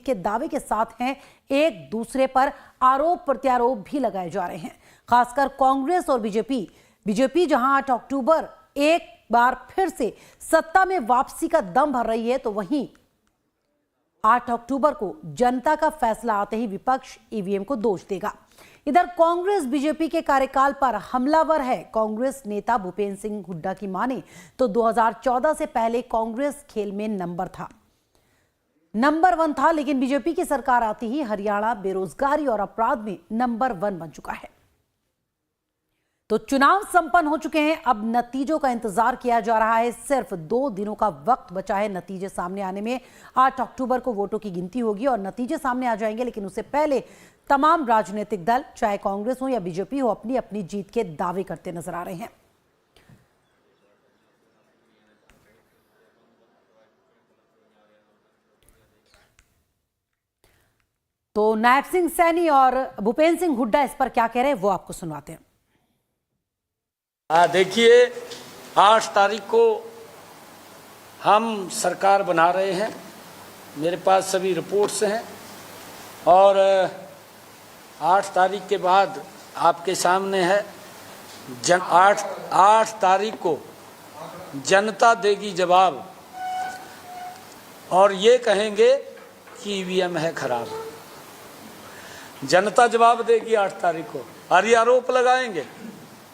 के दावे के साथ हैं, एक दूसरे पर आरोप प्रत्यारोप भी लगाए जा रहे हैं, खासकर कांग्रेस और बीजेपी जहां 8 अक्टूबर एक बार फिर से सत्ता में वापसी का दम भर रही है, तो वहीं 8 अक्टूबर को जनता का फैसला आते ही विपक्ष ईवीएम को दोष देगा। इधर कांग्रेस बीजेपी के कार्यकाल पर हमलावर है। कांग्रेस नेता भूपेंद्र सिंह हुड्डा की माने तो 2014 से पहले कांग्रेस खेल में नंबर 1 था, लेकिन बीजेपी की सरकार आती ही हरियाणा बेरोजगारी और अपराध में नंबर 1 बन चुका है। तो चुनाव संपन्न हो चुके हैं, अब नतीजों का इंतजार किया जा रहा है। सिर्फ 2 दिनों का वक्त बचा है नतीजे सामने आने में। 8 अक्टूबर को वोटों की गिनती होगी और नतीजे सामने आ जाएंगे, लेकिन उससे पहले तमाम राजनीतिक दल, चाहे कांग्रेस हो या बीजेपी हो, अपनी अपनी जीत के दावे करते नजर आ रहे हैं। तो नायब सिंह सैनी और भूपेंद्र सिंह हुड्डा इस पर क्या कह रहे हैं, वो आपको सुनवाते हैं। देखिए, 8 तारीख को हम सरकार बना रहे हैं, मेरे पास सभी रिपोर्ट्स हैं और 8 तारीख के बाद आपके सामने है 8 तारीख को जनता देगी जवाब और ये कहेंगे कि ईवीएम है खराब। जनता जवाब देगी 8 तारीख को और ये आरोप लगाएंगे,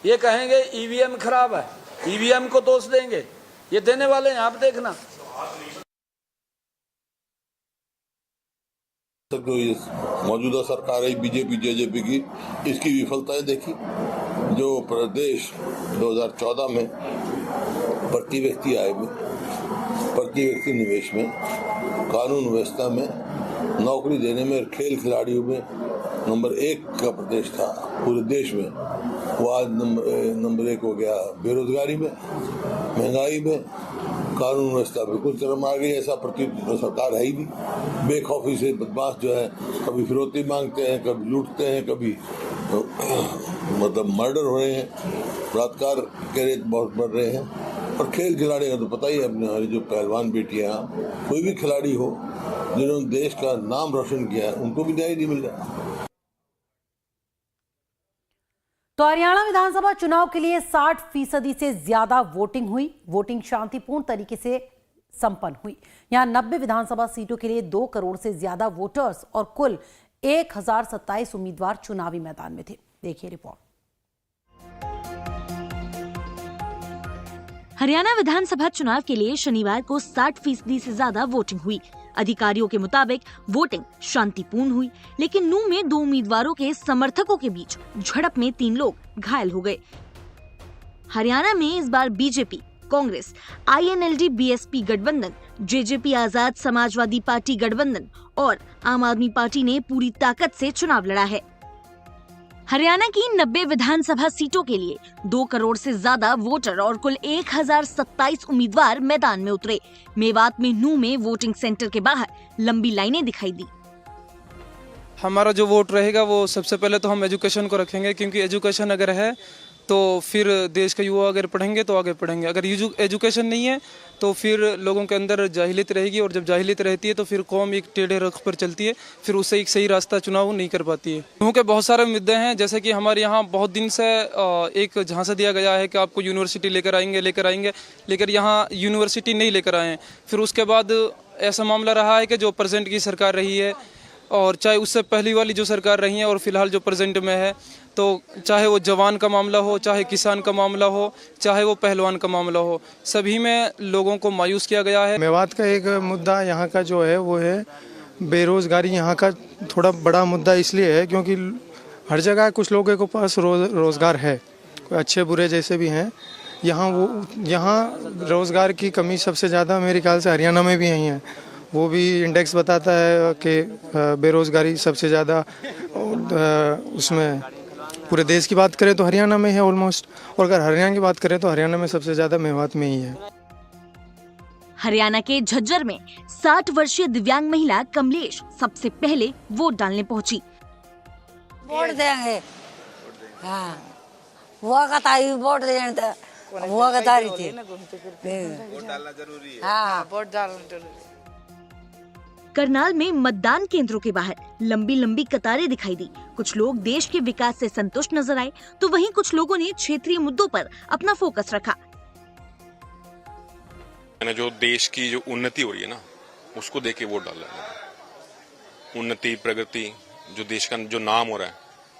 ये कहेंगे ईवीएम खराब है, ईवीएम को दोष देंगे, ये देने वाले हैं, आप देखना। तो ये मौजूदा सरकार है बीजेपी जेजेपी की, इसकी विफलताएं देखी। जो प्रदेश 2014 में प्रति व्यक्ति आय में, प्रति व्यक्ति निवेश में, कानून व्यवस्था में, नौकरी देने में, खेल खिलाड़ियों में नंबर 1 का प्रदेश था पूरे देश में, वो आज नंबर 1 हो गया। बेरोजगारी में, महंगाई में, कानून व्यवस्था बिल्कुल चरम आ गई। ऐसा प्रतीत सरकार है ही नहीं। बेखौफी से बदमाश जो है, कभी फिरौती मांगते हैं, कभी लूटते हैं, कभी मतलब मर्डर हो रहे हैं, बलात्कार के रेट बहुत बढ़ रहे हैं। और खेल खिलाड़ी का तो पता ही है, अपने हमारी जो पहलवान बेटियां, कोई भी खिलाड़ी हो जिन्होंने देश का नाम रोशन किया है, उनको भी न्याय नहीं मिल रहा। तो हरियाणा विधानसभा चुनाव के लिए 60% से ज्यादा वोटिंग हुई। वोटिंग शांतिपूर्ण तरीके से संपन्न हुई। यहां 90 विधानसभा सीटों के लिए 2 करोड़ से ज्यादा वोटर्स और कुल 1027 उम्मीदवार चुनावी मैदान में थे। देखिए रिपोर्ट। हरियाणा विधानसभा चुनाव के लिए शनिवार को 60% से ज्यादा वोटिंग हुई। अधिकारियों के मुताबिक वोटिंग शांतिपूर्ण हुई, लेकिन नूंह में 2 उम्मीदवारों के समर्थकों के बीच झड़प में 3 लोग घायल हो गए। हरियाणा में इस बार बीजेपी, कांग्रेस, INLD BSP गठबंधन, जेजेपी आजाद समाजवादी पार्टी गठबंधन और आम आदमी पार्टी ने पूरी ताकत से चुनाव लड़ा है। हरियाणा की 90 विधानसभा सीटों के लिए 2 करोड़ से ज्यादा वोटर और कुल 1027 उम्मीदवार मैदान में उतरे। मेवात में नूंह में वोटिंग सेंटर के बाहर लंबी लाइनें दिखाई दी। हमारा जो वोट रहेगा वो सबसे पहले तो हम एजुकेशन को रखेंगे, क्योंकि एजुकेशन अगर है तो फिर देश के युवा अगर पढ़ेंगे तो आगे पढ़ेंगे। अगर एजुकेशन नहीं है तो फिर लोगों के अंदर जाहिलियत रहेगी, और जब जाहिलियत रहती है तो फिर कौम एक टेढ़े रुख पर चलती है, फिर उससे एक सही रास्ता चुनाव नहीं कर पाती है। नूंह के बहुत सारे मुद्दे हैं, जैसे कि हमारे यहाँ बहुत दिन से एक झांसा दिया गया है कि आपको यूनिवर्सिटी लेकर आएंगे, लेकिन यहाँ यूनिवर्सिटी नहीं लेकर आए। फिर उसके बाद ऐसा मामला रहा है कि जो प्रेजेंट की सरकार रही है, और चाहे उससे पहली वाली जो सरकार रही है और फिलहाल जो प्रेजेंट में है, तो चाहे वो जवान का मामला हो, चाहे किसान का मामला हो, चाहे वो पहलवान का मामला हो, सभी में लोगों को मायूस किया गया है। मेवात का एक मुद्दा यहाँ का जो है वो है बेरोजगारी। यहाँ का थोड़ा बड़ा मुद्दा इसलिए है क्योंकि हर जगह कुछ लोगों के पास रोजगार है, कोई अच्छे बुरे जैसे भी हैं। यहाँ रोजगार की कमी सबसे ज़्यादा मेरे ख्याल से हरियाणा में भी यही है। वो भी इंडेक्स बताता है कि बेरोजगारी सबसे ज़्यादा उसमें पूरे देश की बात करें तो हरियाणा में है ऑलमोस्ट, और अगर हरियाणा की बात करें तो हरियाणा में सबसे ज़्यादा मेवात में ही है। हरियाणा के झज्जर में 60 वर्षीय दिव्यांग महिला कमलेश सबसे पहले वोट डालने पहुंची। वोट देंगे, हाँ, वो वोट देने वो थी, वोट डालना जरूरी है। हाँ, वोट डालना जरूरी है। करनाल में मतदान केंद्रों के बाहर लंबी लंबी कतारें दिखाई दी। कुछ लोग देश के विकास से संतुष्ट नजर आए, तो वहीं कुछ लोगों ने क्षेत्रीय मुद्दों पर अपना फोकस रखा। मैंने जो देश की जो उन्नति हो रही है ना, उसको देख के वोट डाला है। उन्नति, प्रगति, जो देश का जो नाम हो रहा है,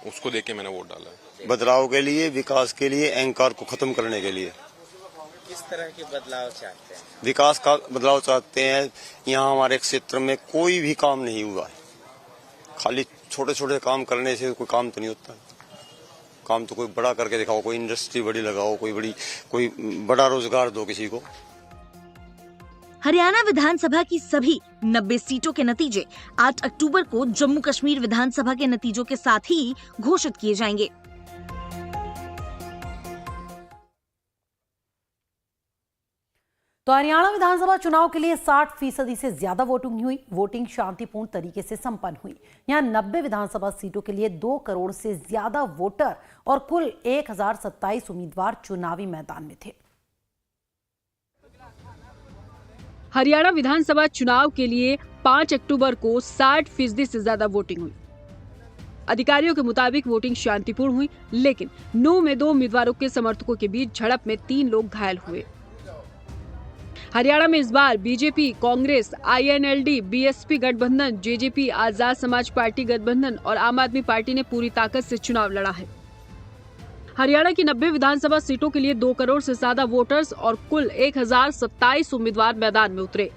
उसको देख के मैंने वोट डाला है। बदलाव के लिए, विकास के लिए, अहंकार को खत्म करने के लिए। किस तरह के बदलाव चाहते हैं? विकास का बदलाव चाहते हैं। यहाँ हमारे क्षेत्र में कोई भी काम नहीं हुआ है। खाली छोटे छोटे काम करने से कोई काम तो नहीं होता। काम तो कोई बड़ा करके दिखाओ, कोई इंडस्ट्री बड़ी लगाओ, कोई बड़ा रोजगार दो किसी को। हरियाणा विधानसभा की सभी 90 सीटों के नतीजे 8 अक्टूबर को जम्मू कश्मीर विधानसभा के नतीजों के साथ ही घोषित किए जाएंगे। तो हरियाणा विधानसभा चुनाव के लिए 60% से ज्यादा वोटिंग हुई। वोटिंग शांतिपूर्ण तरीके से संपन्न हुई। यहां 90 विधानसभा सीटों के लिए 2 करोड़ से ज्यादा वोटर और कुल 1027 उम्मीदवार चुनावी मैदान में थे। हरियाणा विधानसभा चुनाव के लिए 5 अक्टूबर को 60% से ज्यादा वोटिंग हुई। अधिकारियों के मुताबिक वोटिंग शांतिपूर्ण हुई, लेकिन नू में 2 उम्मीदवारों के समर्थकों के बीच झड़प में 3 लोग घायल हुए। हरियाणा में इस बार बीजेपी, कांग्रेस, INLD, BSP गठबंधन, JJP, आजाद समाज पार्टी गठबंधन और आम आदमी पार्टी ने पूरी ताकत से चुनाव लड़ा है। हरियाणा की 90 विधानसभा सीटों के लिए 2 करोड़ से ज्यादा वोटर्स और कुल 1027 उम्मीदवार मैदान में उतरे।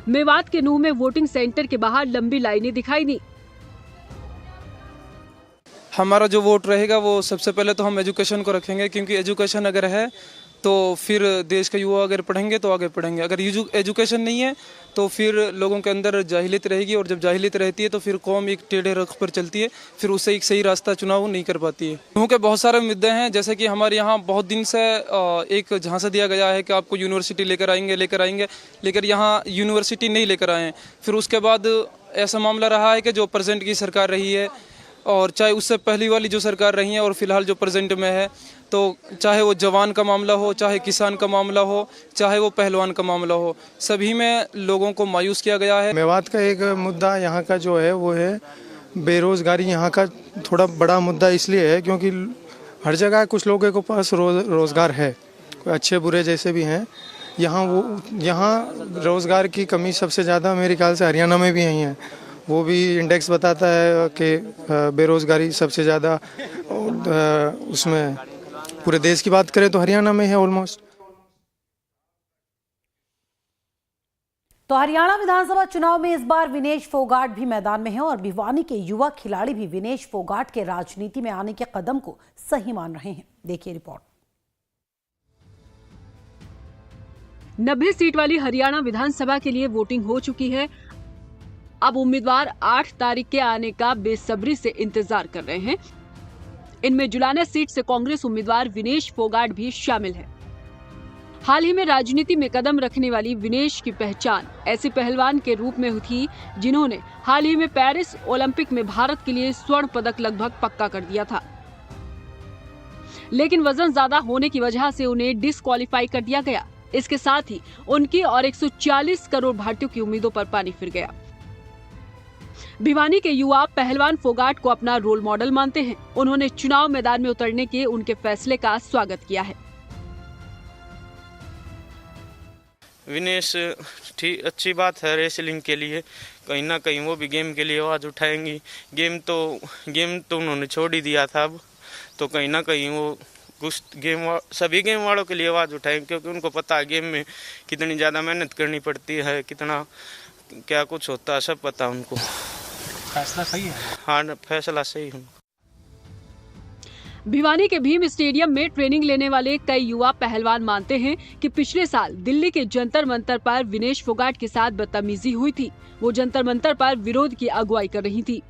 मेवात के नूह में वोटिंग सेंटर के बाहर लंबी लाइनें दिखाई दी। हमारा जो वोट रहेगा वो सबसे पहले तो हम एजुकेशन को रखेंगे, क्योंकि एजुकेशन अगर है तो फिर देश के युवा अगर पढ़ेंगे तो आगे पढ़ेंगे। अगर एजुकेशन नहीं है तो फिर लोगों के अंदर जाहिलियत रहेगी, और जब जाहिलियत रहती है तो फिर कौम एक टेढ़े रुख पर चलती है, फिर उससे एक सही रास्ता चुनाव नहीं कर पाती है। क्योंकि बहुत सारे मुद्दे हैं, जैसे कि हमारे यहाँ बहुत दिन से एक झांसा दिया गया है कि आपको यूनिवर्सिटी लेकर आएंगे, लेकिन यहाँ यूनिवर्सिटी नहीं लेकर आए हैं। फिर उसके बाद ऐसा मामला रहा है कि जो प्रेजेंट की सरकार रही है, और चाहे उससे पहली वाली जो सरकार रही है और फिलहाल जो प्रेजेंट में है, तो चाहे वो जवान का मामला हो, चाहे किसान का मामला हो, चाहे वो पहलवान का मामला हो, सभी में लोगों को मायूस किया गया है। मेवात का एक मुद्दा यहाँ का जो है वो है बेरोजगारी। यहाँ का थोड़ा बड़ा मुद्दा इसलिए है क्योंकि हर जगह कुछ लोगों के पास रोजगार है, कोई अच्छे बुरे जैसे भी हैं। यहाँ रोजगार की कमी सबसे ज़्यादा मेरे ख्याल से हरियाणा में भी यही है। वो भी इंडेक्स बताता है कि बेरोजगारी सबसे ज़्यादा उसमें पूरे देश की बात करें तो हरियाणा में है ऑलमोस्ट। तो हरियाणा विधानसभा चुनाव में इस बार विनेश फोगाट भी मैदान में हैं और भिवानी के युवा खिलाड़ी भी विनेश फोगाट के राजनीति में आने के कदम को सही मान रहे हैं। देखिए रिपोर्ट। 90 सीट वाली हरियाणा विधानसभा के लिए वोटिंग हो चुकी है। अब उम्मीदवार 8 तारीख के आने का बेसब्री से इंतजार कर रहे हैं। इनमें जुलाना सीट से कांग्रेस उम्मीदवार विनेश फोगाट भी शामिल है। हाल ही में राजनीति में कदम रखने वाली विनेश की पहचान ऐसे पहलवान के रूप में थी जिन्होंने हाल ही में पेरिस ओलंपिक में भारत के लिए स्वर्ण पदक लगभग पक्का कर दिया था, लेकिन वजन ज्यादा होने की वजह से उन्हें डिस्क्वालीफाई कर दिया गया। इसके साथ ही उनकी और 140 करोड़ भारतीयों की उम्मीदों पर पानी फिर गया। भिवानी के युवा पहलवान फोगाट को अपना रोल मॉडल मानते हैं। उन्होंने चुनाव मैदान में उतरने के उनके फैसले का स्वागत किया है। विनेश ठीक अच्छी बात है रेसलिंग के लिए, कहीं ना कहीं वो भी गेम के लिए आवाज उठाएंगी। गेम तो उन्होंने छोड़ ही दिया था, अब तो कहीं ना कहीं वो कुछ सभी गेम वालों के लिए आवाज उठाएंगे, क्योंकि उनको पता है गेम में कितनी ज़्यादा मेहनत करनी पड़ती है, कितना क्या कुछ होता है, सब पता उनको। फैसला सही है। हाँ, फैसला सही है। भिवानी के भीम स्टेडियम में ट्रेनिंग लेने वाले कई युवा पहलवान मानते हैं कि पिछले साल दिल्ली के जंतर मंतर पर विनेश फोगाट के साथ बदतमीजी हुई थी। वो जंतर मंतर पर विरोध की अगुवाई कर रही थी।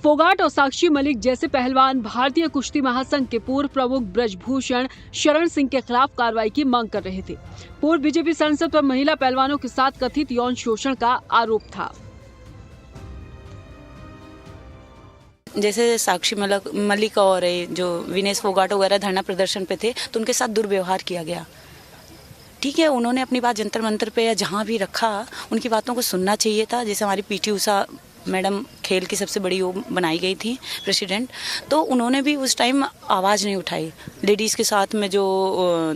फोगाट और साक्षी मलिक जैसे पहलवान भारतीय कुश्ती महासंघ के पूर्व प्रमुख ब्रजभूषण शरण सिंह के खिलाफ कार्रवाई की मांग कर रहे थे। पूर्व बीजेपी सांसद पर महिला पहलवानों के साथ कथित यौन शोषण का आरोप था। जैसे साक्षी मलिक और जो विनेश फोगाट वगैरह धरना प्रदर्शन पे थे तो उनके साथ दुर्व्यवहार किया गया। ठीक है, उन्होंने अपनी बात जंतर मंतर पे या जहाँ भी रखा, उनकी बातों को सुनना चाहिए था। जैसे हमारी पीटी उषा मैडम खेल की सबसे बड़ी वो बनाई गई थी प्रेसिडेंट, तो उन्होंने भी उस टाइम आवाज़ नहीं उठाई। लेडीज़ के साथ में जो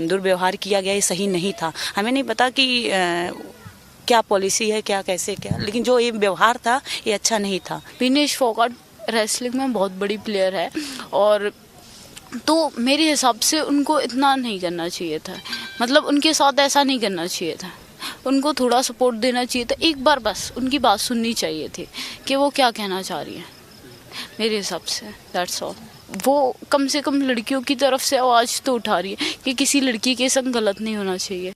दुर्व्यवहार किया गया ये सही नहीं था। हमें नहीं पता कि क्या पॉलिसी है, क्या कैसे क्या, लेकिन जो ये व्यवहार था ये अच्छा नहीं था। विनेश फोगाट रेसलिंग में बहुत बड़ी प्लेयर है, और तो मेरे हिसाब से उनको इतना नहीं करना चाहिए था, मतलब उनके साथ ऐसा नहीं करना चाहिए था। उनको थोड़ा सपोर्ट देना चाहिए था, एक बार बस उनकी बात सुननी चाहिए थी कि वो क्या कहना चाह रही है। मेरे हिसाब से दैट्स ऑल। वो कम से कम लड़कियों की तरफ से आवाज़ तो उठा रही है कि किसी लड़की के संग गलत नहीं होना चाहिए।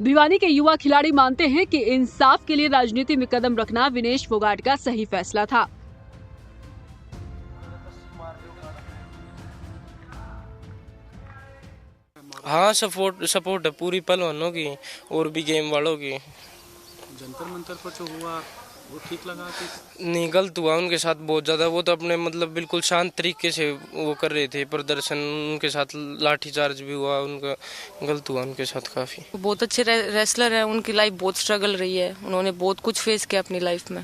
भिवानी के युवा खिलाड़ी मानते हैं कि इंसाफ के लिए राजनीति में कदम रखना विनेश फोगाट का सही फैसला था। हाँ, सपोर्ट है पूरी पहलवानों की और भी गेम वालों की। जंतर मंतर पर जो हुआ वो ठीक लगा कि नहीं? गलत हुआ उनके साथ बहुत ज़्यादा। वो तो अपने मतलब बिल्कुल शांत तरीके से वो कर रहे थे प्रदर्शन, उनके साथ लाठीचार्ज भी हुआ, उनका गलत हुआ उनके साथ काफ़ी। बहुत अच्छे रेसलर हैं, उनकी लाइफ बहुत स्ट्रगल रही है, उन्होंने बहुत कुछ फेस किया अपनी लाइफ में,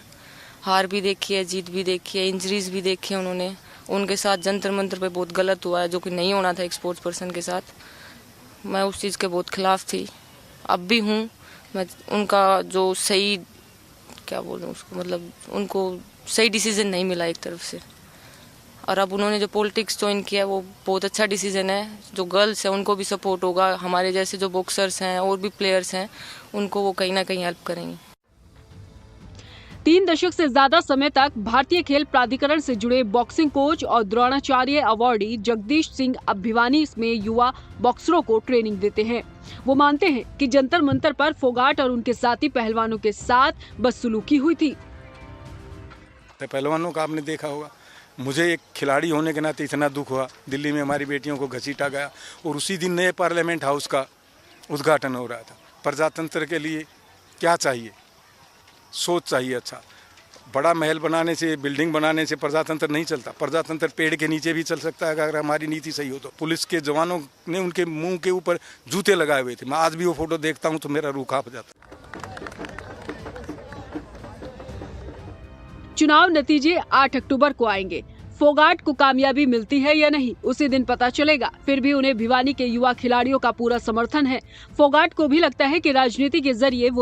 हार भी देखी है, जीत भी देखी है, इंजरीज भी देखी है उन्होंने। उनके साथ जंतर मंतर पे बहुत गलत हुआ है, जो कि नहीं होना था एक स्पोर्ट्स पर्सन के साथ। मैं उस चीज़ के बहुत खिलाफ थी, अब भी हूँ। मैं उनका जो सही क्या बोलूँ उसको, मतलब उनको सही डिसीजन नहीं मिला एक तरफ से, और अब उन्होंने जो पॉलिटिक्स ज्वाइन किया वो बहुत अच्छा डिसीजन है। जो गर्ल्स हैं उनको भी सपोर्ट होगा, हमारे जैसे जो बॉक्सर्स हैं और भी प्लेयर्स हैं उनको वो कहीं ना कहीं हेल्प करेंगे। 3 दशक से ज्यादा समय तक भारतीय खेल प्राधिकरण से जुड़े बॉक्सिंग कोच और द्रोणाचार्य अवार्डी जगदीश सिंह अब भिवानी में युवा बॉक्सरों को ट्रेनिंग देते हैं। वो मानते हैं कि जंतर मंतर पर फोगाट और उनके साथी पहलवानों के साथ बदसलूकी हुई थी। पहलवानों का आपने देखा होगा, मुझे एक खिलाड़ी होने के नाते इतना दुख हुआ। दिल्ली में हमारी बेटियों को घसीटा गया और उसी दिन नए पार्लियामेंट हाउस का उद्घाटन हो रहा था। प्रजातंत्र के लिए क्या चाहिए? सोच चाहिए। अच्छा, बड़ा महल बनाने से, बिल्डिंग बनाने से प्रजातंत्र नहीं चलता। प्रजातंत्र पेड़ के नीचे भी चल सकता है अगर हमारी नीति सही हो तो। पुलिस के जवानों ने उनके मुंह के ऊपर जूते लगाए हुए थे। मैं आज भी वो फोटो देखता हूं तो मेरा रूह कांप जाता है। चुनाव नतीजे 8 अक्टूबर को आएंगे। फोगाट को कामयाबी मिलती है या नहीं, उसी दिन पता चलेगा। फिर भी उन्हें भिवानी के युवा खिलाड़ियों का पूरा समर्थन है। फोगाट को भी लगता है कि राजनीति के जरिए वो